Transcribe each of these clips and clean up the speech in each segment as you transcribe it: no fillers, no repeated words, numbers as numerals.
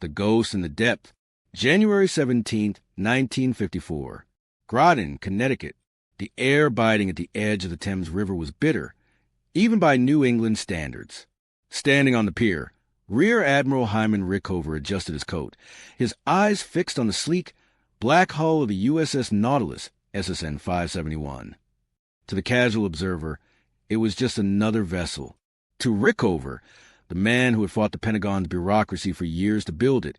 The Ghost in the Depth, January 17, 1954. Groton, Connecticut. The air biting at the edge of the Thames River was bitter, even by New England standards. Standing on the pier, Rear Admiral Hyman Rickover adjusted his coat, his eyes fixed on the sleek, black hull of the USS Nautilus, SSN 571. To the casual observer, it was just another vessel. To Rickover, the man who had fought the Pentagon's bureaucracy for years to build it,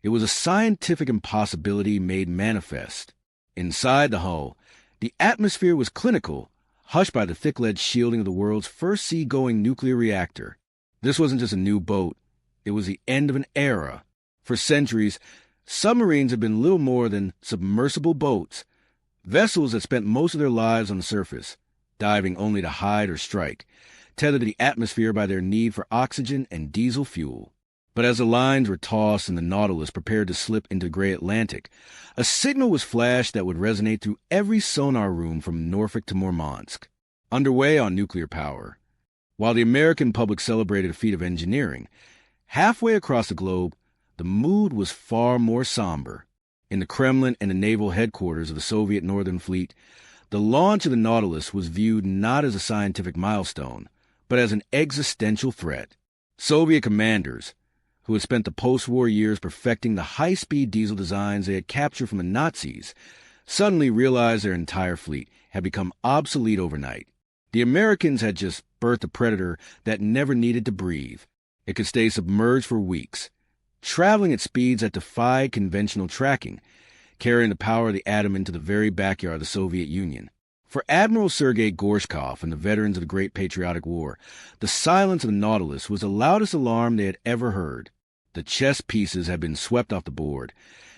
it was a scientific impossibility made manifest. Inside the hull, the atmosphere was clinical, hushed by the thick lead shielding of the world's first sea-going nuclear reactor. This wasn't just a new boat, it was the end of an era. For centuries, submarines had been little more than submersible boats, vessels that spent most of their lives on the surface, diving only to hide or strike, tethered to the atmosphere by their need for oxygen and diesel fuel. But as the lines were tossed and the Nautilus prepared to slip into the gray Atlantic, a signal was flashed that would resonate through every sonar room from Norfolk to Murmansk. Underway on nuclear power. While the American public celebrated a feat of engineering, halfway across the globe, the mood was far more somber. In the Kremlin and the naval headquarters of the Soviet Northern Fleet, the launch of the Nautilus was viewed not as a scientific milestone, but as an existential threat. Soviet commanders, who had spent the post-war years perfecting the high-speed diesel designs they had captured from the Nazis, suddenly realized their entire fleet had become obsolete overnight. The Americans had just birthed a predator that never needed to breathe. It could stay submerged for weeks, traveling at speeds that defied conventional tracking, carrying the power of the atom into the very backyard of the Soviet Union. For Admiral Sergei Gorshkov and the veterans of the Great Patriotic War, the silence of the Nautilus was the loudest alarm they had ever heard. The chess pieces had been swept off the board,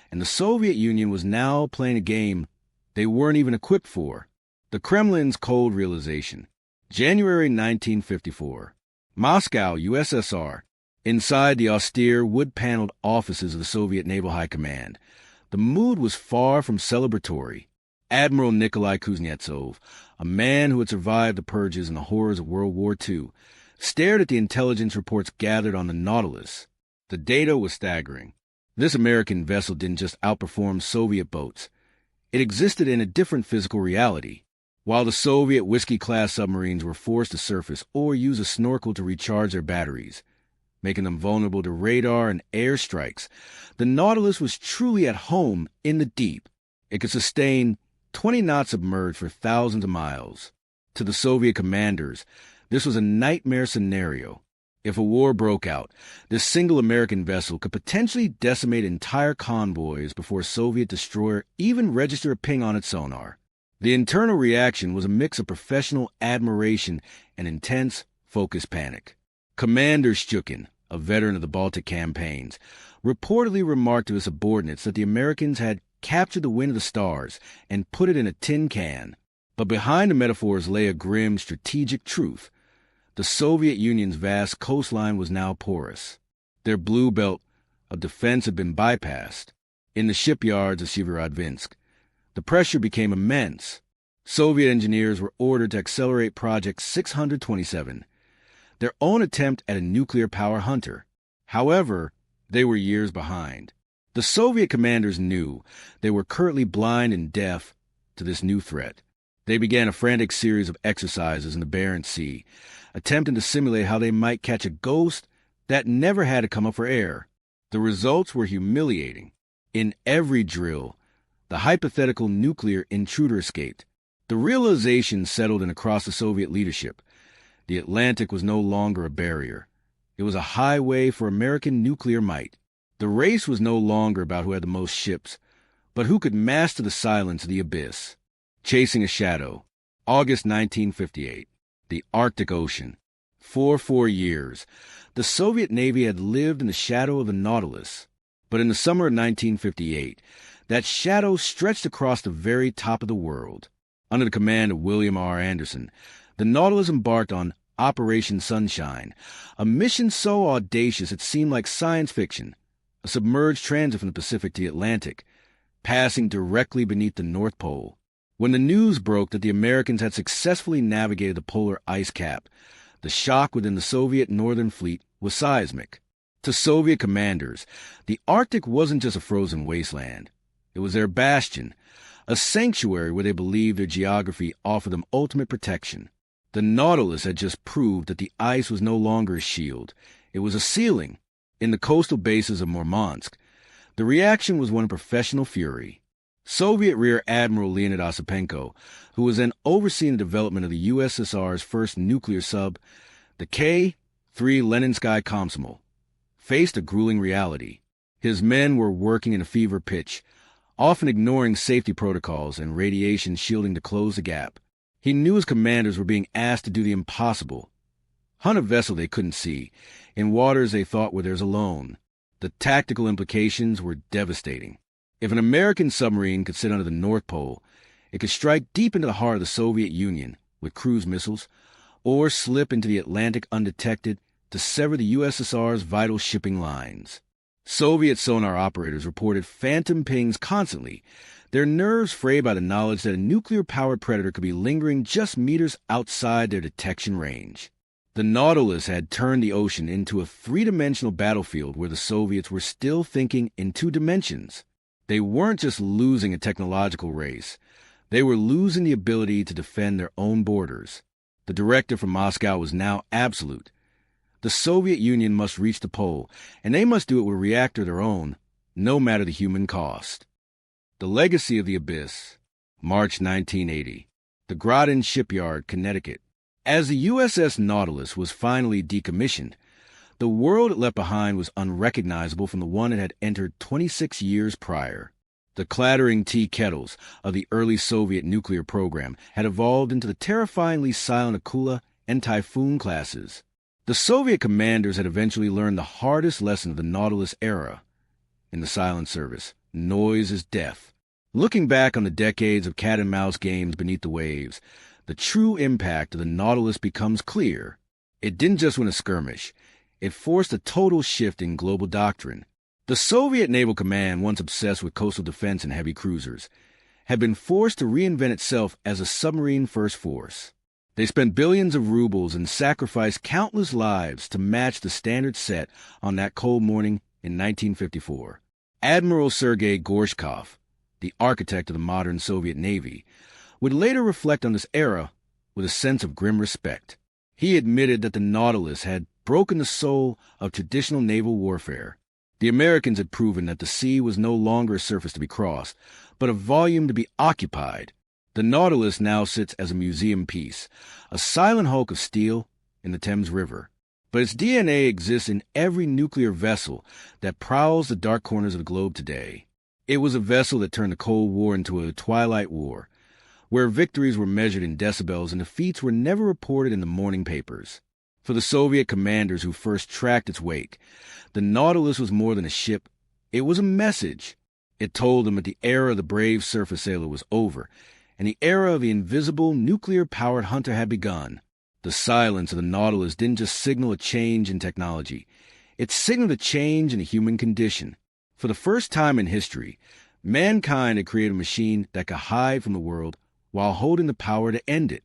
and the Soviet Union was now playing a game they weren't even equipped for. The Kremlin's cold realization. January 1954. Moscow, USSR. Inside the austere, wood-paneled offices of the Soviet Naval High Command, the mood was far from celebratory. Admiral Nikolai Kuznetsov, a man who had survived the purges and the horrors of World War II, stared at the intelligence reports gathered on the Nautilus. The data was staggering. This American vessel didn't just outperform Soviet boats. It existed in a different physical reality. While the Soviet Whiskey-class submarines were forced to surface or use a snorkel to recharge their batteries, making them vulnerable to radar and air strikes, the Nautilus was truly at home in the deep. It could sustain 20 knots submerged for thousands of miles. To the Soviet commanders, this was a nightmare scenario. If a war broke out, this single American vessel could potentially decimate entire convoys before a Soviet destroyer even registered a ping on its sonar. The internal reaction was a mix of professional admiration and intense, focused panic. Commander Shukin, a veteran of the Baltic campaigns, reportedly remarked to his subordinates that the Americans had captured the wind of the stars and put it in a tin can. But behind the metaphors lay a grim strategic truth. The Soviet Union's vast coastline was now porous. Their blue belt of defense had been bypassed. In the shipyards of Severodvinsk, the pressure became immense. Soviet engineers were ordered to accelerate Project 627, their own attempt at a nuclear power hunter. However, they were years behind. The Soviet commanders knew they were currently blind and deaf to this new threat. They began a frantic series of exercises in the Barents Sea, attempting to simulate how they might catch a ghost that never had to come up for air. The results were humiliating. In every drill, the hypothetical nuclear intruder escaped. The realization settled in across the Soviet leadership. The Atlantic was no longer a barrier. It was a highway for American nuclear might. The race was no longer about who had the most ships, but who could master the silence of the abyss. Chasing a Shadow, August 1958. The Arctic Ocean. For 4 years, the Soviet Navy had lived in the shadow of the Nautilus. But in the summer of 1958, that shadow stretched across the very top of the world. Under the command of William R. Anderson, the Nautilus embarked on Operation Sunshine, a mission so audacious it seemed like science fiction, a submerged transit from the Pacific to the Atlantic, passing directly beneath the North Pole. When the news broke that the Americans had successfully navigated the polar ice cap, the shock within the Soviet Northern Fleet was seismic. To Soviet commanders, the Arctic wasn't just a frozen wasteland. It was their bastion, a sanctuary where they believed their geography offered them ultimate protection. The Nautilus had just proved that the ice was no longer a shield. It was a ceiling. In the coastal bases of Murmansk, the reaction was one of professional fury. Soviet Rear Admiral Leonid Osipenko, who was then overseeing the development of the USSR's first nuclear sub, the K-3 Leninsky Komsomol, faced a grueling reality. His men were working in a fever pitch, often ignoring safety protocols and radiation shielding to close the gap. He knew his commanders were being asked to do the impossible. Hunt a vessel they couldn't see, in waters they thought were theirs alone. The tactical implications were devastating. If an American submarine could sit under the North Pole, it could strike deep into the heart of the Soviet Union with cruise missiles, or slip into the Atlantic undetected to sever the USSR's vital shipping lines. Soviet sonar operators reported phantom pings constantly, their nerves frayed by the knowledge that a nuclear-powered predator could be lingering just meters outside their detection range. The Nautilus had turned the ocean into a three-dimensional battlefield where the Soviets were still thinking in two dimensions. They weren't just losing a technological race. They were losing the ability to defend their own borders. The directive from Moscow was now absolute. The Soviet Union must reach the pole, and they must do it with a reactor of their own, no matter the human cost. The Legacy of the Abyss, March 1980. The Groton Shipyard, Connecticut. As the USS Nautilus was finally decommissioned, the world it left behind was unrecognizable from the one it had entered 26 years prior. The clattering tea kettles of the early Soviet nuclear program had evolved into the terrifyingly silent Akula and Typhoon classes. The Soviet commanders had eventually learned the hardest lesson of the Nautilus era. In the silent service, noise is death. Looking back on the decades of cat-and-mouse games beneath the waves, the true impact of the Nautilus becomes clear. It didn't just win a skirmish. It forced a total shift in global doctrine. The Soviet Naval Command, once obsessed with coastal defense and heavy cruisers, had been forced to reinvent itself as a submarine-first force. They spent billions of rubles and sacrificed countless lives to match the standard set on that cold morning in 1954. Admiral Sergei Gorshkov, the architect of the modern Soviet Navy, would later reflect on this era with a sense of grim respect. He admitted that the Nautilus had broken the soul of traditional naval warfare. The Americans had proven that the sea was no longer a surface to be crossed, but a volume to be occupied. The Nautilus now sits as a museum piece, a silent hulk of steel in the Thames River. But its DNA exists in every nuclear vessel that prowls the dark corners of the globe today. It was a vessel that turned the Cold War into a twilight war, where victories were measured in decibels and defeats were never reported in the morning papers. For the Soviet commanders who first tracked its wake, the Nautilus was more than a ship. It was a message. It told them that the era of the brave surface sailor was over, and the era of the invisible, nuclear-powered hunter had begun. The silence of the Nautilus didn't just signal a change in technology. It signaled a change in the human condition. For the first time in history, mankind had created a machine that could hide from the world while holding the power to end it.